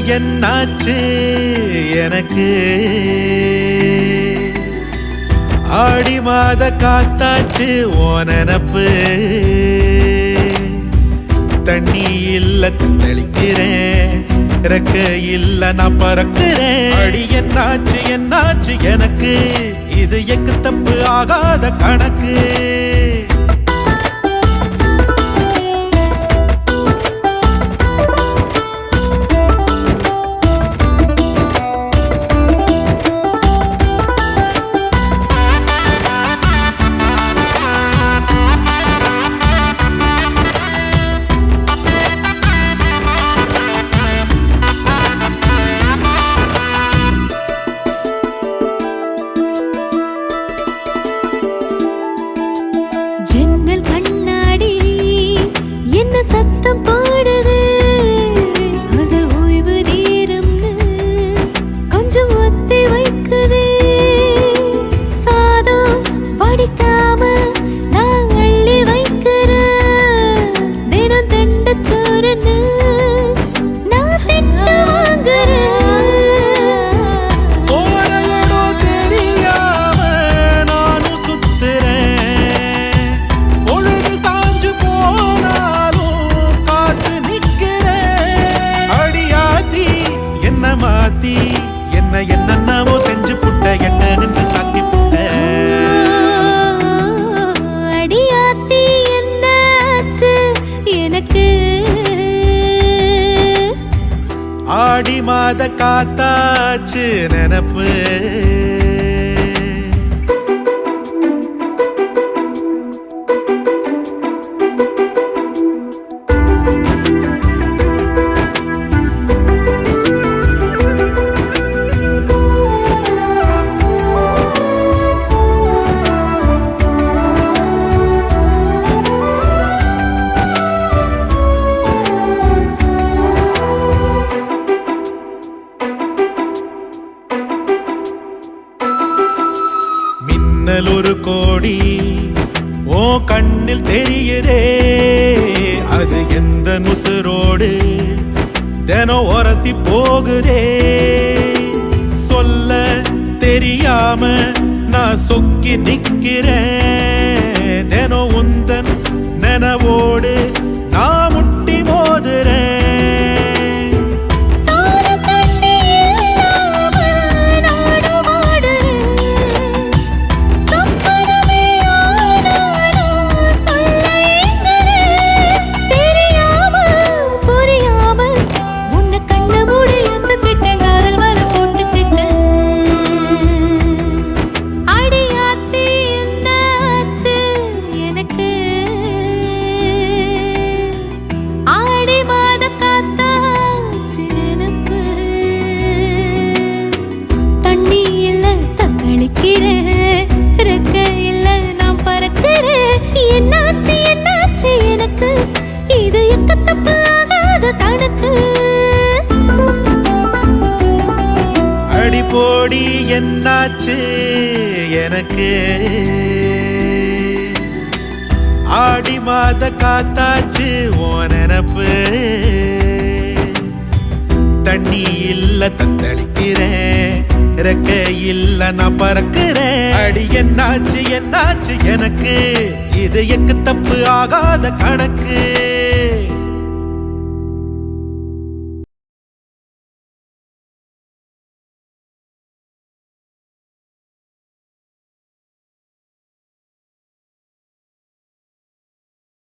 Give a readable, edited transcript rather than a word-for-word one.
என்னாச்சு எனக்கு ஆடி மாத காத்தாச்சு ஓ நினப்பு தண்ணி இல்ல தத்தளிக்கிறேன் இறக்க இல்ல நான் பறக்கிறேன் அடி என்னாச்சு என்னாச்சு எனக்கு இது எக்கு தப்பு ஆகாத கணக்கு சத்தம் போடுது அது ஓய்வு நேரம்னு கொஞ்சம் ஒத்தி வைக்குது சாதம் வடிக்காம நான் அள்ளி வைக்கிறேன் தினம் தண்ட சோறுன்னு நான் திட்டு வாங்குறேன் மாத்தி என்ன என்னவோ செஞ்சு புட்ட எட்ட நின்று தாக்கி புட்ட அடியாத்தி என்னாச்சு எனக்கு ஆடி மாத காத்தாச்சு நினப்பு ஒரு கோடி ஓ கண்ணில் தெரியுதே அது எந்த நுசுரோடு தினம் உரசி போகுதே சொல்ல தெரியாம நான் சொக்கி நிக்கிறேன் தினம் உந்தன் நினைவோடு நான் முட்டி மோதுறேன் இது எக்க தப்பு ஆகாத கணக்கு அடி போடி என்னாச்சு எனக்கு ஆடி மாத காத்தாச்சு ஓ நினப்பு தண்ணி இல்ல தத்தளிக்கிறேன் இறக்க இல்ல நான் பறக்கிறேன் அடி என்னாச்சு என்னாச்சு எனக்கு இது எக்கு தப்பு ஆகாத கணக்கு